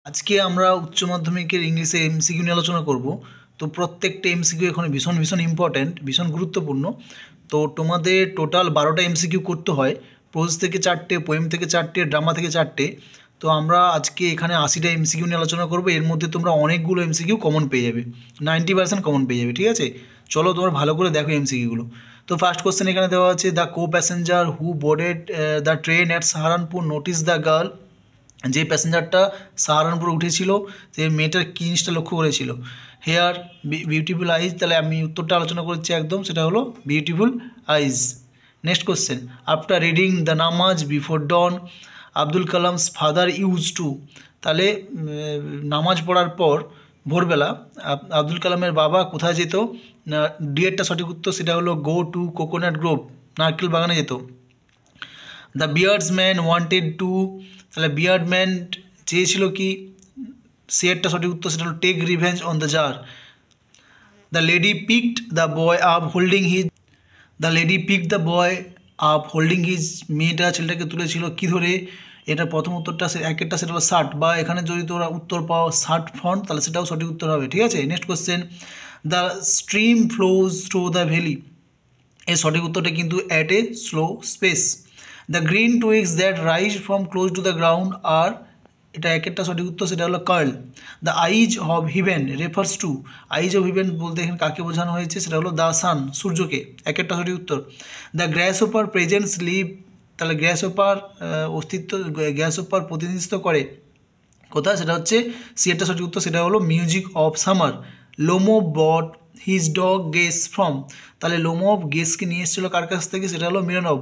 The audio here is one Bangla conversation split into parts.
আজকে আমরা উচ্চ মাধ্যমিকের ইংলিশে এমসিকিউ নিয়ে আলোচনা করব। তো প্রত্যেকটা এমসিকিউ এখানে ভীষণ ভীষণ ইম্পর্ট্যান্ট, ভীষণ গুরুত্বপূর্ণ। তো তোমাদের টোটাল 12টা এমসিকিউ করতে হয়। প্রোজ থেকে 4টে, পোয়েম থেকে 4টে, ড্রামা থেকে 4টে। তো আমরা আজকে এখানে 80টা এমসিকিউ নিয়ে আলোচনা করবো। এর মধ্যে তোমরা অনেকগুলো এমসিকিউ কমন পেয়ে যাবে, 90% কমন পেয়ে যাবে। ঠিক আছে, চলো তোমরা ভালো করে দেখো এমসিকিউগুলো। তো ফার্স্ট কোশ্চেন এখানে দেওয়া আছে, the co passenger who boarded the train at Saharanpur notice the girl. যে প্যাসেঞ্জারটা সাহারানপুরে উঠেছিল সে মেয়েটার কী জিনিসটা লক্ষ্য করেছিল? Hair beautiful eyes. তাহলে আমি উত্তরটা আলোচনা করছি একদম, সেটা হলো beautiful eyes. Next question, after reading the নামাজ before dawn Abdul Kalam's father use to. তাহলে নামাজ পড়ার পর ভোরবেলা আব্দুল কালামের বাবা কোথায় যেত? ডিএরটা সঠিক উত্তর, সেটা হলো গো টু কোকোনাট গ্রোভ, নারকেল বাগানে যেত। The beards man wanted to. তাহলে বিয়ার্ড ম্যান চেয়েছিল কি? সিয়ারটা সঠিক উত্তর, সেটা হলো take revenge on the tsar. The lady picked the boy up holding his. The lady pick the boy up holding his. মেয়েটা ছেলেটাকে তুলেছিল কি ধরে? এটা প্রথম উত্তরটা একেরটা, সেটা হলো শার্ট, বা এখানে যদি তোমরা উত্তর পাও শার্ট ফ্রন্ট, তাহলে সেটাও সঠিক উত্তর হবে। ঠিক আছে, next question, the stream flows through the valley. এর সঠিক উত্তরটা কিন্তু at a slow space. The green twigs that rise from close to the ground are, এটা একেরটা সঠিক উত্তর, সেটা হলো curl. The eyes of heaven refers to. Eyes of heaven বলতে এখানে কাকে বোঝানো হয়েছে? সেটা হলো দ্য সান, সূর্যকে। একেরটা সঠিক উত্তর। দ্য গ্র্যাস ওপার প্রেজেন্টস লিভ। তাহলে গ্র্যাস ওপার অস্তিত্ব, গ্র্যাস ওপার প্রতিনিধিত্ব করে কোথায়? সেটা হচ্ছে সিএরটা সঠিক উত্তর, সেটা হলো music of summer. Lomov bought his dog Guess from. তাহলে লোমোভ গেসকে নিয়ে এসেছিল কার কাছ থেকে? সেটা হলো Mironov.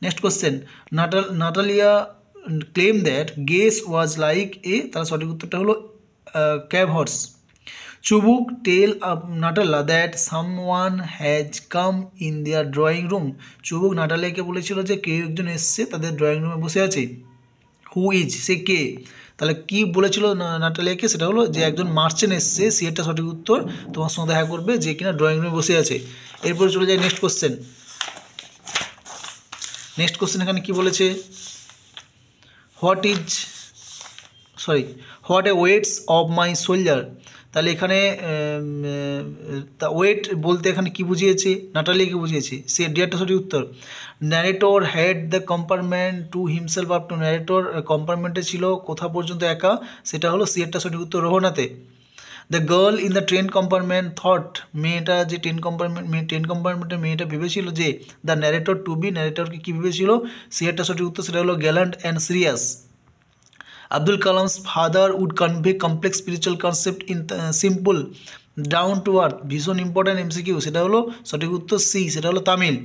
Next question, Natalia claim that Guess was like a. তাহলে সঠিক উত্তরটা হলো cab horse. Chubuk tell Natalia that someone has come in their drawing room. Chubuk নাটালিয়াকে বলেছিল যে কেউ একজন এসছে, তাদের ড্রয়িং রুমে বসে আছে। হু ইজ, সে কে? তাহলে কি বলেছিল নাটালিয়াকে? সেটা হলো যে একজন মার্চেন্ট এসছে, সে একটা সঠিক উত্তর, তোমার সঙ্গে দেখা করবে, যে কিনা ড্রয়িং রুমে বসে আছে। এরপরে চলে যায় নেক্সট কোশ্চেন। নেক্সট কোশ্চেন এখানে কি বলেছে? What awaits of my soldier. তাহলে এখানে তা ওয়েট বলতে এখানে কি বুঝিয়েছে? নাটালিয়াকে বুঝিয়েছে, সে ডিয়ারটা সঠিক উত্তর। Narrator had the compartment to himself up to. ন্যারেটর কম্পার্টমেন্টে ছিল কোথা পর্যন্ত একা? সেটা হলো সিয়ারটা সঠিক উত্তর, রোহনাতে। The girl in the train compartment thought. মেয়েটা যে ট্রেন কম্পার্টমেন্টের মেয়েটা ভেবেছিল যে দ্য ন্যারেটর টু বি। ন্যারেটরকে কী ভেবেছিল? সিয়ারটা সঠিক উত্তর, সেটা হলো gallant and serious. Abdul Kalam's father would convey complex spiritual concept in simple down to earth. ভীষণ ইম্পর্ট্যান্ট এমসিকিউ, সেটা হলো সঠিক উত্তর সি, সেটা হলো Tamil.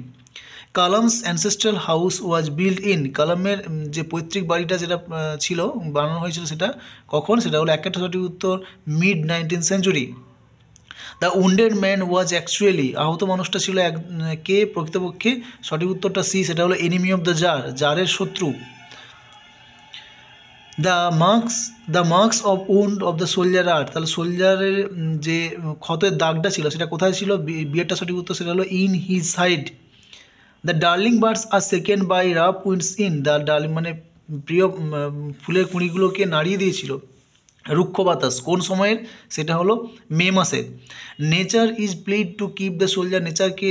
Kalam's ancestral house was build in. কালামের যে পৈতৃক বাড়িটা যেটা ছিল, বানানো হয়েছিল, সেটা কখন? সেটা হলো একটা সঠিক উত্তর mid 19th century. The wounded man was actually. আহত মানুষটা ছিল কে প্রকৃতপক্ষে? সঠিক উত্তরটা সি, সেটা হলো এনিমি অফ দ্য জার, জারের শত্রু। The marks of wound of the soldier are. তাহলে সোলজারের যে ক্ষতের দাগটা ছিল, সেটা কোথায় ছিল? বিয়েরটা সঠিক উত্তর, সেটা হলো in his side. The darling buds are shaken by rough winds in. The darling মানে প্রিয় ফুলের কুঁড়িগুলোকে নাড়িয়ে দিয়েছিল রুক্ষ বাতাস, কোন সময়ের? সেটা হলো মে মাসের। Nature is pleaded to keep the soldier. নেচারকে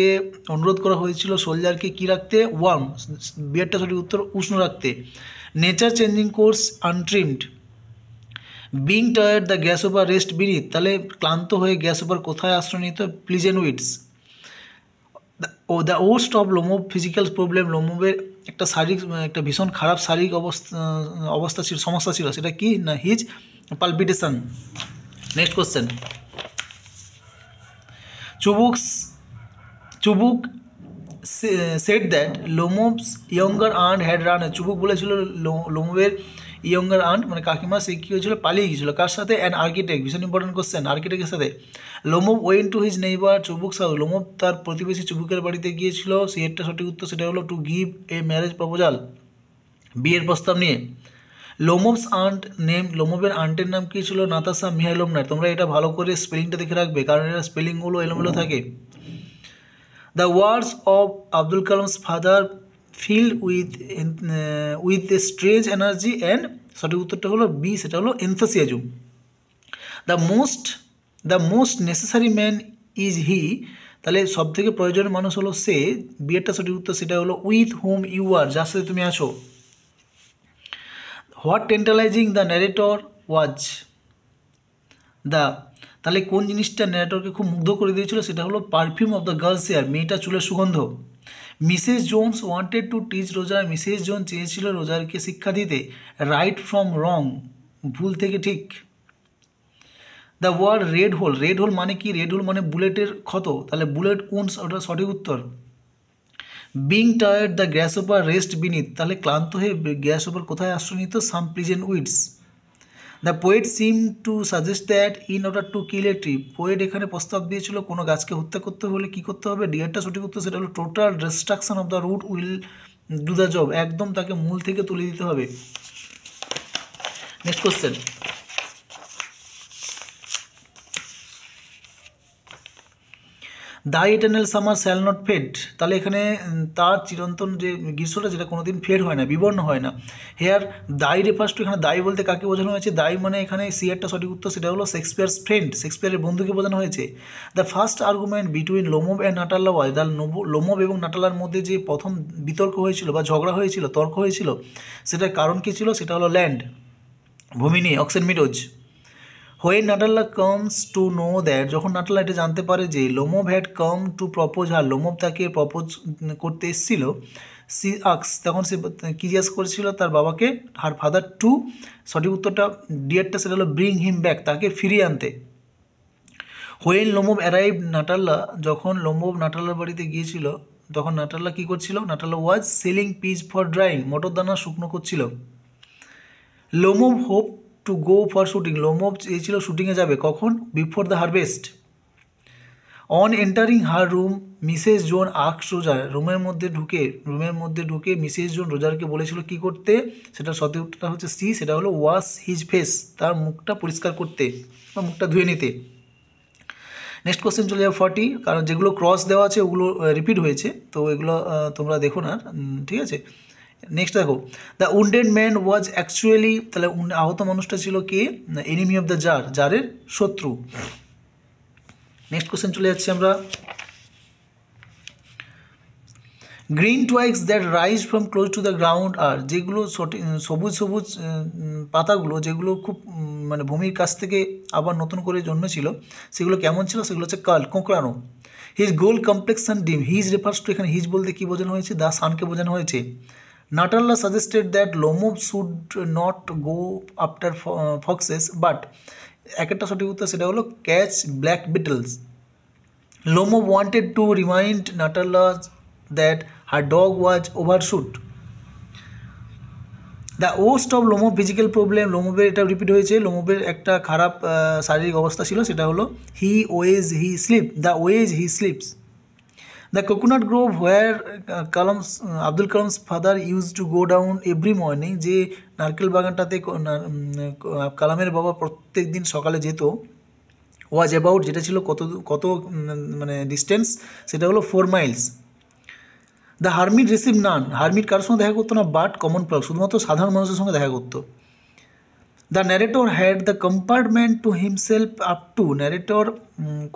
অনুরোধ করা হয়েছিল সোলজারকে কী রাখতে? ওয়ার্ম, বিয়ারটা সঠিক উত্তর, উষ্ণ রাখতে। Nature changing course untrimmed. Being tired the grasshopper rest beneath. তাহলে ক্লান্ত হয়ে গ্যাস ওভার কোথায় আশ্রয় নিত? Pleasant weeds. The worst of Lomov physical problem. লোমোভের একটা ভীষণ খারাপ শারীরিক অবস্থা ছিল, সমস্যা ছিল, সেটা কি না? His palpitation. Next question, Chubuk said that Lomov's younger aunt had run. Chubuk বলেছিল লোমোভের ইয়ঙ্গার আন্ট মানে কাকিমা, সে কী হয়েছিল? পালিয়ে গিয়েছিল। কার সাথে? An architect. ভীষণ ইম্পর্টেন্ট কোশ্চেন, আর্কিটেক্টের সাথে। Lomov went to his neighbour Chubuk সাউ। লোমোভ তার প্রতিবেশী চুবুকের বাড়িতে গিয়েছিল, সে একটা সঠিক উত্তর, সেটা হলো to give a marriage proposal, বিয়ের প্রস্তাব নিয়ে। লোমোভস আন্ট নেম। লোমোভের আন্টের নাম কী ছিল? নাতাশা মিহাইলোভনা। তোমরা এটা ভালো করে স্পেলিংটা দেখে রাখবে, কারণ এটা স্পেলিংগুলো এলোমেলো থাকে। The words of Abdul Kalam's father filled with a strange energy and সঠিক উত্তরটা হলো বি, সেটা হলো enthusiasm. The most necessary man is he, তাহলে সব থেকে প্রয়োজনীয় মানুষ হলো সে, বিয়েরটা সঠিক উত্তর, সেটা হলো উইথ হুম ইউ আর, যার সাথে তুমি আছো। What tantalising the narrator was the, তাহলে কোন জিনিসটা ন্যারেটরকে খুব মুগ্ধ করে দিয়েছিল, সেটা হলো perfume of the girl's hair, মেয়েটার চুলের সুগন্ধ। Mrs Jones wanted to teach Roger, Mrs Jones চেয়েছিল রোজারকে শিক্ষা দিতে রাইট ফ্রম রং, ভুল থেকে ঠিক। The word red hole, red hole মানে কি? রেড হোল মানে বুলেটের ক্ষত, তাহলে বুলেট উন্স, ওটা সঠিক উত্তর। Being tired the grasshopper rest beneath, তাহলে ক্লান্ত হয়ে গ্যাস ওভার কোথায় আশ্রয় নিত? Some pleasant weeds. The poet seem to suggest that in order to kill a tree, poet এখানে প্রস্তাব দিয়েছিল কোনো গাছকে হত্যা করতে হলে কী করতে হবে? ডিয়ারটা সঠিক উত্তর, সেটা হলো total destruction of the root will do the job, একদম তাকে মূল থেকে তুলে দিতে হবে। Next question, the eternal summer shall not fade, তাহলে এখানে তার চিরন্তন যে গ্রীষ্মটা, যেটা কোনোদিন ফেড হয় না, বিবর্ণ হয় না। হেয়ার দাই রেফার্স টু, এখানে দাই বলতে কাকে বোঝানো হয়েছে? দাই মানে এখানে সিয়ারটা সঠিক উত্তর, সেটা হলো শেক্সপিয়ার্স ফ্রেন্ড, শেক্সপিয়ারের বন্ধুকে বোঝানো হয়েছে। The first argument between Lomov and Natalia was, the Lomov এবং নাটালার মধ্যে যে প্রথম বিতর্ক হয়েছিল বা ঝগড়া হয়েছিল, তর্ক হয়েছিল, সেটার কারণ কী ছিল? সেটা হলো ল্যান্ড, ভূমি নিয়ে, oxen meadows. When Natalia comes to know that, যখন নাটাল্লা এটা জানতে পারে যে Lomov had come to propose her, Lomov তাকে প্রপোজ করতে এসেছিল, সি আক্স, তখন সে কী জিজ্ঞেস করেছিল তার বাবাকে? হার ফাদার টু, সঠিক উত্তরটা ডিয়ারটা, সেটা হলো ব্রিং হিম ব্যাক, তাকে ফিরিয়ে আনতে। হোয়েন লোমব অ্যারাইভ নাটাল্লা, যখন লোমব নাটাল্লার বাড়িতে গিয়েছিল, তখন নাটাল্লা কী করছিল? Natalia was shelling peas for drying, মটর দানা শুকনো করছিল। Lomov hope to go for shooting, Lomov চেয়েছিল শুটিংয়ে যাবে, কখন? Before the harvest. On entering her room Mrs Jones asks Roger, রুমের মধ্যে ঢুকে মিসেস জোন রোজারকে বলেছিল কি করতে? সেটা সঠিক উত্তরটা হচ্ছে সি, সেটা হলো ওয়াশ হিজ ফেস, তার মুখটা পরিষ্কার করতে বা মুখটা ধুয়ে নিতে। নেক্সট কোশ্চেন চলে যাবে 40, কারণ যেগুলো ক্রস দেওয়া আছে ওগুলো রিপিট হয়েছে, তো এগুলো তোমরা দেখো না, ঠিক আছে। নেক্সট দেখো, the wounded man was actually, তাহলে আহত মানুষটা ছিল কে? এনিমি অফ দ্য জার, জারের শত্রু। নেক্সট কোশ্চেন চলে যাচ্ছে আমরা, green twigs that rise from close to the ground are, যেগুলো সবুজ সবুজ পাতাগুলো যেগুলো খুব মানে ভূমির কাছ থেকে আবার নতুন করে জন্মেছিল, সেগুলো কেমন ছিল? সেগুলো হচ্ছে কাল, কোঁকড়ানো। His gold complexion dim, his refers to, এখানে হিজ বলতে কী বোঝানো হয়েছে? দ্য সানকে বোঝানো হয়েছে। Natalia suggested that Lomov should not go after foxes, but একটা সঠিক উত্তর, সেটা হলো catch black beetles. Lomov wanted to remind Natalia that her dog was overshot. The worst of Lomov physical problem, লোমবের এটা রিপিট হয়েছে, লোমবের একটা খারাপ শারীরিক অবস্থা ছিল, সেটা হলো he ways he sleep, the ways he sleeps. The coconut grove where Abdul Kalam's father use to go down every morning, যে নারকেল বাগানটাতে কালামের বাবা প্রত্যেক দিন সকালে যেত, ওয়াজ অ্যাবাউট, যেটা ছিল কত মানে ডিস্টেন্স, সেটা হলো 4 miles. The hermit receive none, hermit কারোর সঙ্গে দেখা করতো না, বাট কমন প্লাগ, শুধুমাত্র সাধারণ মানুষের সঙ্গে দেখা করতো। The narrator had the compartment to himself up to, narrator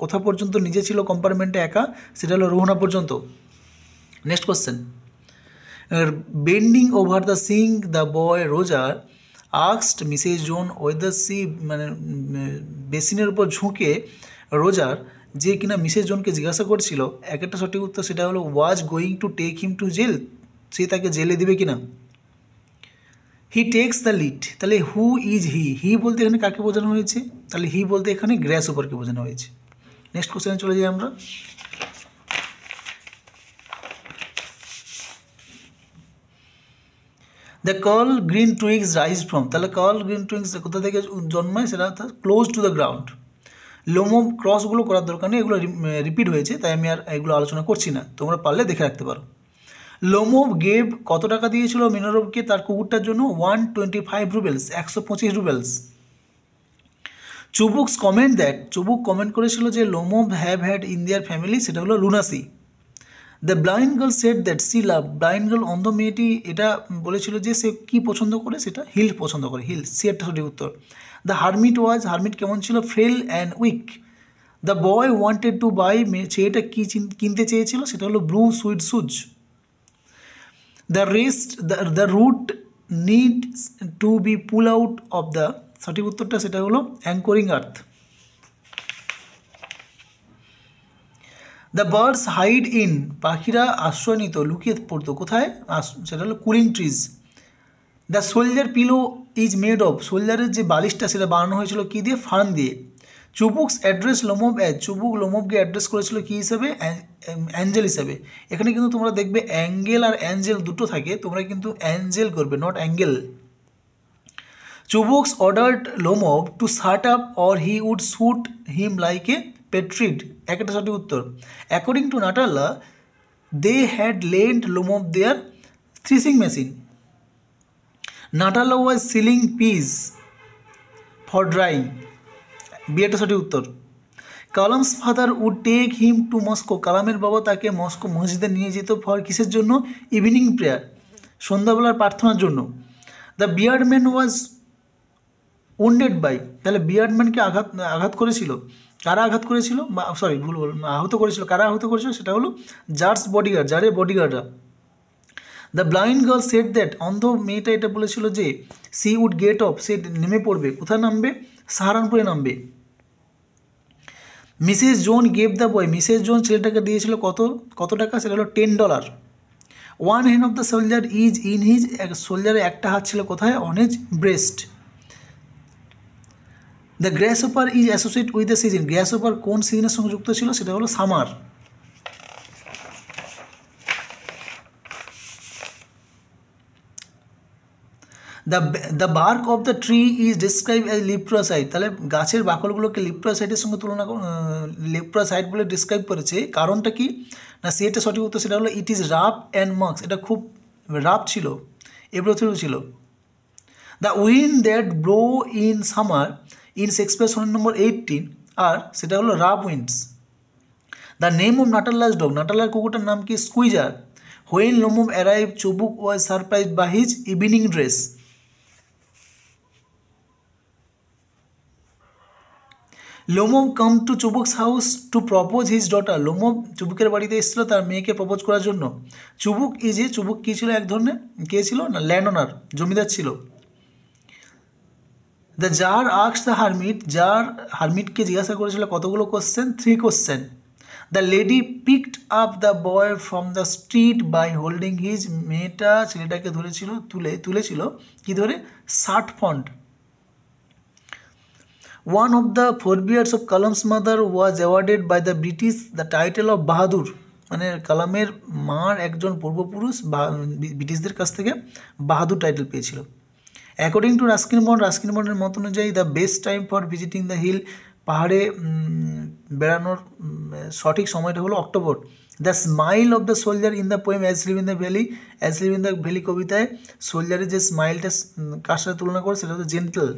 কোথা পর্যন্ত নিজে ছিল কম্পার্টমেন্টে একা? সেটা হলো রোহনা পর্যন্ত। Next question, bending over the sink the boy Roger আক্সড মিসেস জোন ওয়েদার সি, মানে বেসিনের উপর ঝুঁকে রোজার যে কিনা মিসেস জোনকে জিজ্ঞাসা করছিল, একটা সঠিক উত্তর, সেটা হলো was going to take him to jail, সে তাকে জেলে দিবে কিনা। হি টেক্স দ্য লিড, তাহলে হু ইজ হি, হি বলতে এখানে কাকে বোঝানো হয়েছে? তাহলে হি বলতে এখানে গ্র্যাস ওভারকে বোঝানো হয়েছে। নেক্সট কোশ্চেনে চলে যাই আমরা, the curl green twigs rise from, তাহলে কার্ল গ্রিন টুইগস কোথা থেকে জন্মায়? সেটা close to the ground. Lomov ক্রসগুলো করার দরকার নেই, এগুলো রিপিট হয়েছে, তাই আমি আর এগুলো আলোচনা করছি না, তোমরা পারলে দেখে রাখতে পারো। লোমব গেভ কত টাকা দিয়েছিল মিনারভকে তার কুকুরটার জন্য? 125 roubles, 125 roubles. Chubuk's comment that, Chubuk comment করেছিল যে Lomov have had in their family, সেটা হলো lunacy. The blind girl said that she love, blind girl অন্ধ মেয়েটি এটা বলেছিল যে সে কী পছন্দ করে, সেটা হিল পছন্দ করে, হিল, সি একটা সঠিক উত্তর। দ্য হারমিট ওয়াজ, হারমিট কেমন ছিল, frail and weak. The boy wanted to buy, ছেলেটা কী কিনতে চেয়েছিল, সেটা হলো blue suede shoes. The root need to be pull out of the, সঠিক উত্তরটা সেটা হলো anchoring earth. The birds hide in, পাখিরা আশ্রয় নিত, লুকিয়ে পড়তো কোথায়, সেটা হলো cooling trees. The soldier pillow is made of, সোলজারের যে বালিশটা সেটা বানানো হয়েছিল কী দিয়ে, ফার্ন দিয়ে। Chubuk's address Lomov as, চুবুক লোমবকে address করেছিল কী হিসাবে, অ্যাঞ্জেল হিসাবে। এখানে কিন্তু তোমরা দেখবে অ্যাঙ্গেল আর অ্যাঞ্জেল দুটো থাকে, তোমরা কিন্তু অ্যাঞ্জেল করবে, not angle. Chubuk's ordered Lomov to shut up or he would shoot him like a partridge, একটা সঠিক উত্তর। According to Natalia they had lent Lomov their threshing machine. Natalia was shelling peas for drying, B একটা সঠিক উত্তর। Kalam's father would take him to Moscow, কালামের বাবা তাকে মস্কো মসজিদে নিয়ে যেত ফর কিসের জন্য, ইভিনিং প্রেয়ার, সন্ধ্যাবেলার প্রার্থনার জন্য। দ্য বিয়ার্ডম্যান ওয়াজ উন্ডেড বাই, তাহলে বিয়ার্ডম্যানকে আঘাত করেছিল, কারা আঘাত করেছিল, সরি ভুল আহত করেছিল, কারা আহত করেছিল, সেটা হলো জার্স বডিগার্ড, জারের বডিগার্ডরা। The blind girl said that, অন্ধ মেয়েটা এটা বলেছিল যে সি উড গেট অফ, সে নেমে পড়বে, কোথায় নামবে, সাহারানপুরে নামবে। Mrs Jones gave the boy, Mrs Jones ছেলেটাকে দিয়েছিল কত টাকা, সেটা হলো $10। One hand of the soldier is in his, সোলজারের একটা হাত ছিল কোথায়, on his breast. The grasshopper is associate with the season, grasshopper কোন সিজনের সঙ্গে যুক্ত ছিল, সেটা হলো summer. The bark of the tree is describe as leprosied, তাহলে গাছের বাকলগুলোকে লিপ্রাসাইডের সঙ্গে তুলনা, লিপ্রাসাইড বলে ডিসক্রাইব করেছে, কারণটা কি না, সেটা সঠিক উত্তর, সেটা হলো it is rough and marks, এটা খুব রাফ ছিল, এবড়োথেড়ো ছিল। The wind that blow in summer in Shakespeare sonnet number 18, আর সেটা হলো rough winds. The name of Natalia's dog, নাটাল্লার কুকুরটার নাম কি, Squeezer. When Lomov arrive Chubuk was surprise by his evening dress. Lomov come to Chubuk's house to propose his daughter, Lomov চুবুকের বাড়িতে এসেছিল তার মেয়েকে প্রপোজ করার জন্য। চুবুক চুবুক কী ছিল, এক ধরনের কে ছিল না, ল্যান্ড ওনার, জমিদার ছিল। দ্য জার আক্স দ্য হারমিট, জার হারমিটকে জিজ্ঞাসা করেছিল কতগুলো question, 3 question. The lady picked up the boy from the street by holding his, মেয়েটা ছেলেটাকে তুলেছিল কি ধরে, shirt front. One of the forebears of Kalam's mother was awarded by the British the title of Bahadur, মানে কালামের মার একজন পূর্বপুরুষ ব্রিটিশদের কাছ থেকে বাহাদুর টাইটেল পেয়েছিল। অ্যাকর্ডিং টু রাস্কিন বন্ডের মত অনুযায়ী the best time for visiting the hill, পাহাড়ে বেড়ানোর সঠিক সময়টা হলো October. The smile of the soldier in the poem asleep in the valley, asleep in the valley কবিতায় সোলজারের যে স্মাইলটা কার সাথে তুলনা করে, সেটা হচ্ছে gentle.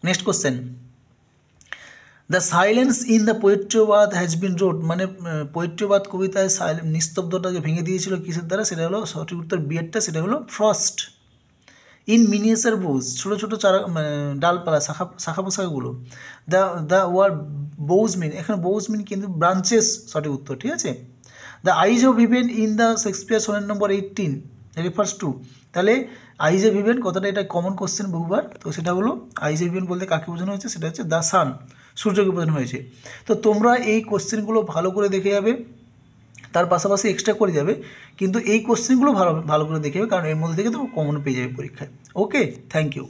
Next question, the silence in the পোয়েট্রিবাদ হ্যাজ বিন রোড, মানে পোয়েট্রিবাদ কবিতায় নিস্তব্ধটাকে ভেঙে দিয়েছিল কিসের দ্বারা, সেটা হলো সঠিক উত্তর বিয়েরটা, সেটা হলো ফ্রস্ট। ইন মিনিয়েচার বুজ, ছোটো ছোটো ডালপালা, শাখা পোশাকগুলো। দ্য ওয়ার্ড বৌজমিন, এখানে বৌজমিন কিন্তু ব্রাঞ্চেস, সঠিক উত্তর, ঠিক আছে। The eyes of even in the Shakespeare sonnet number 18 refers to, তাহলে আইজ অফ ইভেন কথাটা এটা কমন কোশ্চেন বহুবার, তো সেটা হলো আইজ অফ ইভেন বলতে কাকে বোঝানো হয়েছে, সেটা হচ্ছে দ্য সান, সূর্যকে বোঝানো হয়েছে। তো তোমরা এই কোশ্চেনগুলো ভালো করে দেখে যাবে, তার পাশাপাশি এক্সট্রা করে যাবে, কিন্তু এই কোশ্চেনগুলো ভালো করে দেখে যাবে, কারণ এর মধ্যে থেকে তো কমন পেয়ে যাবে পরীক্ষায়। ওকে, থ্যাংক ইউ।